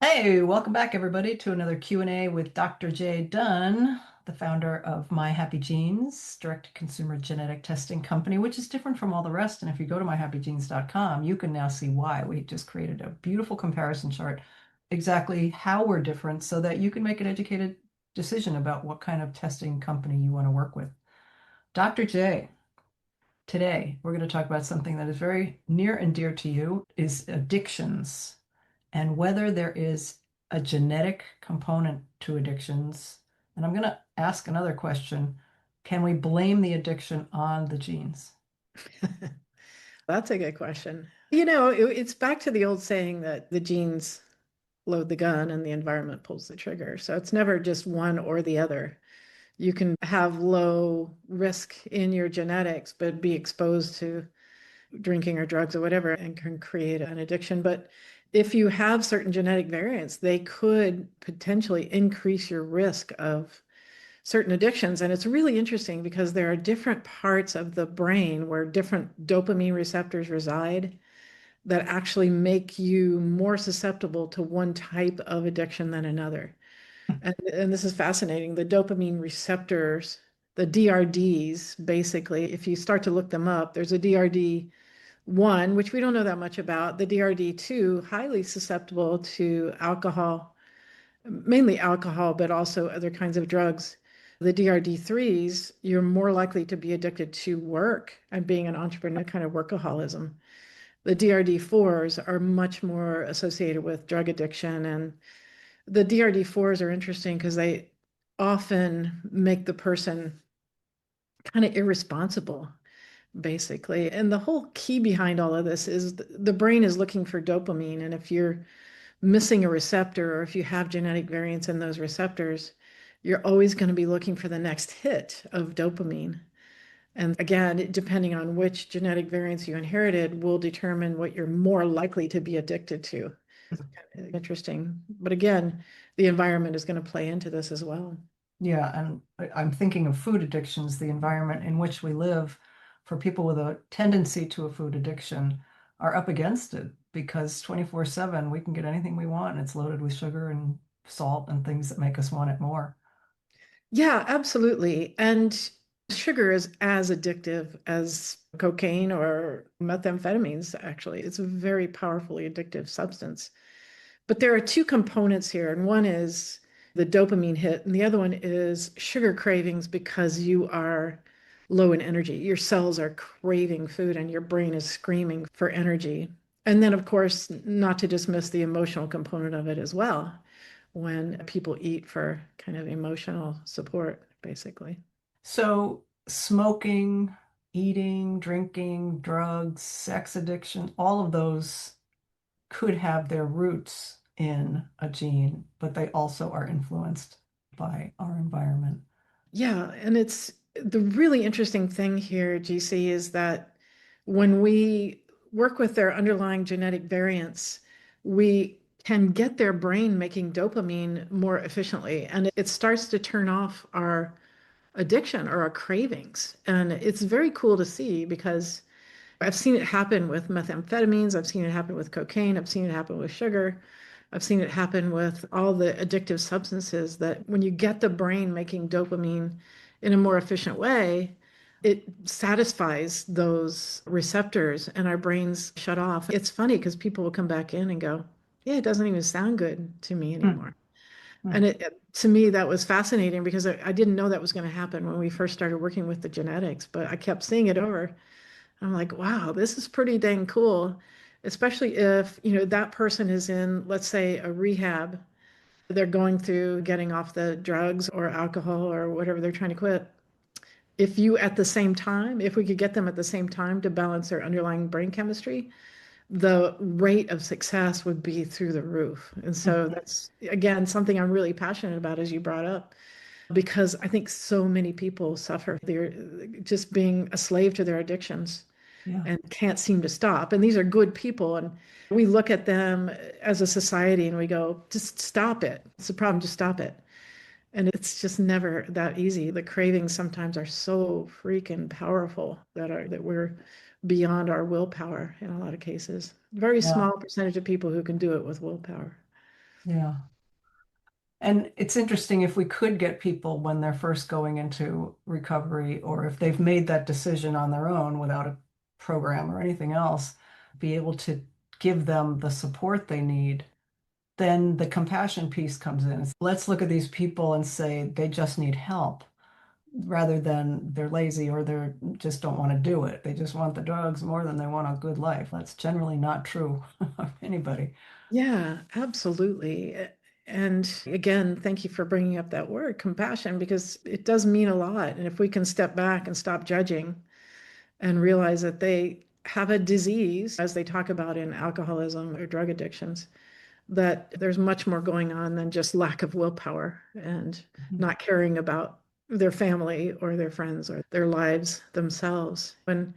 Hey, welcome back everybody to another Q&A with Dr. J. Dunn, the founder of MyHappyGenes, direct-to-consumer genetic testing company, which is different from all the rest. And if you go to myhappygenes.com, you can now see why. We just created a beautiful comparison chart, exactly how we're different so that you can make an educated decision about what kind of testing company you want to work with. Dr. J, today we're going to talk about something that is very near and dear to you, is addictions and whether there is a genetic component to addictions. And I'm going to ask another question. Can we blame the addiction on the genes? That's a good question. It's back to the old saying that the genes load the gun and the environment pulls the trigger. So it's never just one or the other. You can have low risk in your genetics, but be exposed to drinking or drugs or whatever and can create an addiction. But if you have certain genetic variants, they could potentially increase your risk of certain addictions. And it's really interesting because there are different parts of the brain where different dopamine receptors reside that actually make you more susceptible to one type of addiction than another. And this is fascinating. The dopamine receptors, the DRDs, basically, if you start to look them up, there's a DRD1, which we don't know that much about. The DRD2, highly susceptible to alcohol, mainly alcohol, but also other kinds of drugs. The DRD3s, you're more likely to be addicted to work and being an entrepreneur, kind of workaholism. The DRD4s are much more associated with drug addiction. And the DRD4s are interesting because they often make the person kind of irresponsible, basically. And the whole key behind all of this is the brain is looking for dopamine. And if you're missing a receptor or if you have genetic variants in those receptors, you're always going to be looking for the next hit of dopamine. And again, depending on which genetic variants you inherited will determine what you're more likely to be addicted to. Interesting. But again, the environment is going to play into this as well. Yeah, and I'm thinking of food addictions, the environment in which we live for people with a tendency to a food addiction are up against it because 24/7 we can get anything we want and it's loaded with sugar and salt and things that make us want it more. Yeah, absolutely. And sugar is as addictive as cocaine or methamphetamines, actually. It's a very powerfully addictive substance. But there are two components here, and one is the dopamine hit, and the other one is sugar cravings because you are low in energy. Your cells are craving food, and your brain is screaming for energy. And then, of course, not to dismiss the emotional component of it as well, when people eat for kind of emotional support, basically. So, smoking, eating, drinking, drugs, sex addiction, all of those could have their roots in a gene, but they also are influenced by our environment. Yeah, and it's the really interesting thing here, GC, is that when we work with their underlying genetic variants, we can get their brain making dopamine more efficiently, and it starts to turn off our addiction or our cravings. And it's very cool to see because I've seen it happen with methamphetamines, I've seen it happen with cocaine, I've seen it happen with sugar. I've seen it happen with all the addictive substances that when you get the brain making dopamine in a more efficient way, it satisfies those receptors and our brains shut off. It's funny because people will come back in and go, yeah, it doesn't even sound good to me Hmm, anymore. hmm. And to me, that was fascinating because I didn't know that was going to happen when we first started working with the genetics, but I kept seeing it over. I'm like, wow, this is pretty dang cool, especially if, that person is in, let's say, a rehab. They're going through getting off the drugs or alcohol or whatever they're trying to quit. If you at the same time, if we could get them at the same time to balance their underlying brain chemistry, the rate of success would be through the roof. And so that's, again, something I'm really passionate about, as you brought up, because I think so many people suffer. They're just being a slave to their addictions Yeah. and can't seem to stop. And these are good people. And we look at them as a society and we go, just stop it. It's a problem, just stop it. And it's just never that easy. The cravings sometimes are so freaking powerful that we're beyond our willpower in a lot of cases. Very Yeah. small percentage of people who can do it with willpower. Yeah. And it's interesting if we could get people when they're first going into recovery, or if they've made that decision on their own without a program or anything else, be able to give them the support they need, then the compassion piece comes in. Let's look at these people and say they just need help rather than they're lazy or they're just don't want to do it. They just want the drugs more than they want a good life. That's generally not true of anybody. Yeah, absolutely. And again, thank you for bringing up that word, compassion, because it does mean a lot. And if we can step back and stop judging and realize that they have a disease, as they talk about in alcoholism or drug addictions, that there's much more going on than just lack of willpower and not caring about their family or their friends or their lives themselves. When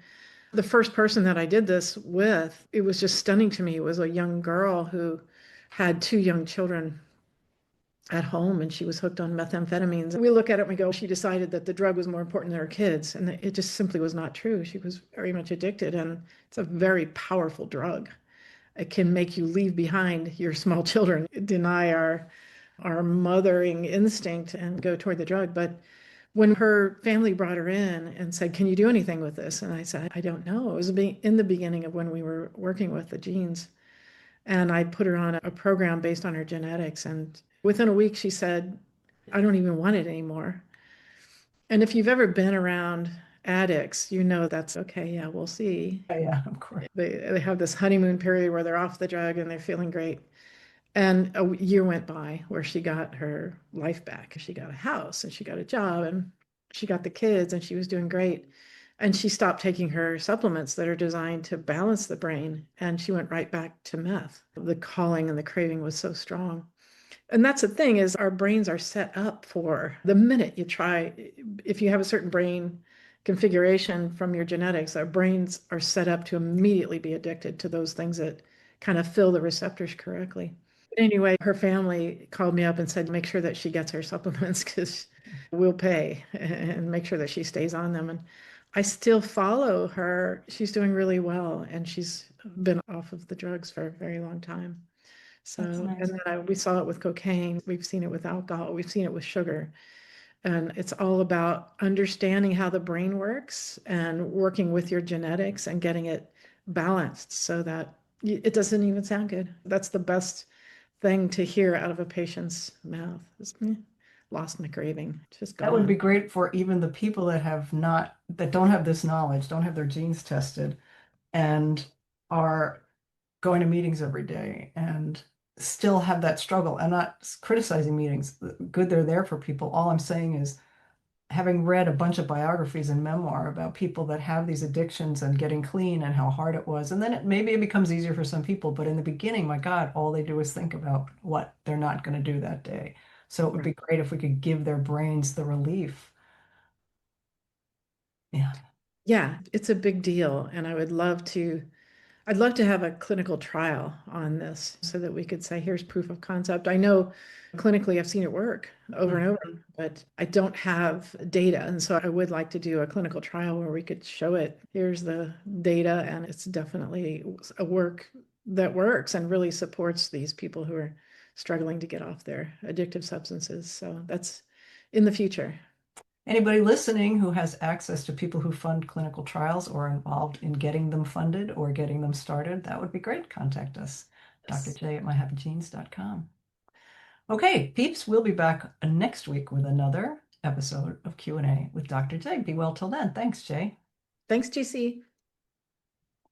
the first person that I did this with, it was just stunning to me. It was a young girl who had two young children at home and she was hooked on methamphetamines. We look at it and we go, she decided that the drug was more important than her kids. And it just simply was not true. She was very much addicted, and it's a very powerful drug. It can make you leave behind your small children, deny our mothering instinct and go toward the drug. But when her family brought her in and said, "Can you do anything with this?" And I said, "I don't know." It was in the beginning of when we were working with the genes. And I put her on a program based on her genetics. And within a week, she said, "I don't even want it anymore." And if you've ever been around addicts, you know that's okay. Yeah, we'll see. Yeah, yeah, of course. They have this honeymoon period where they're off the drug and they're feeling great. And a year went by where she got her life back. She got a house and she got a job and she got the kids and she was doing great. And she stopped taking her supplements that are designed to balance the brain. And she went right back to meth. The calling and the craving was so strong. And that's the thing, is our brains are set up for the minute you try, if you have a certain brain configuration from your genetics, our brains are set up to immediately be addicted to those things that kind of fill the receptors correctly. Anyway, her family called me up and said, make sure that she gets her supplements because we'll pay and make sure that she stays on them. And I still follow her. She's doing really well, and she's been off of the drugs for a very long time. That's So, and nice. then we saw it with cocaine, we've seen it with alcohol, we've seen it with sugar. And it's all about understanding how the brain works and working with your genetics and getting it balanced so that it doesn't even sound good. That's the best thing to hear out of a patient's mouth is, lost my craving, just That would be gone. great for even the people that have not, that don't have this knowledge, don't have their genes tested, and are going to meetings every day and still have that struggle. I'm not criticizing meetings. Good, they're there for people. All I'm saying is, having read a bunch of biographies and memoir about people that have these addictions and getting clean and how hard it was. And then maybe it becomes easier for some people, but in the beginning, my God, all they do is think about what they're not going to do that day. So it would be Right. great if we could give their brains the relief. Yeah. Yeah, it's a big deal. And I'd love to have a clinical trial on this so that we could say, here's proof of concept. I know clinically I've seen it work over and Mhm. over, but I don't have data. And so I would like to do a clinical trial where we could show it. Here's the data, and it's definitely a work that works and really supports these people who are struggling to get off their addictive substances. So that's in the future. Anybody listening who has access to people who fund clinical trials or are involved in getting them funded or getting them started, that would be great. Contact us, Yes. drj at myhappygenes.com. Okay, peeps, we'll be back next week with another episode of Q&A with Dr. J. Be well till then. Thanks, Jay. Thanks, GC.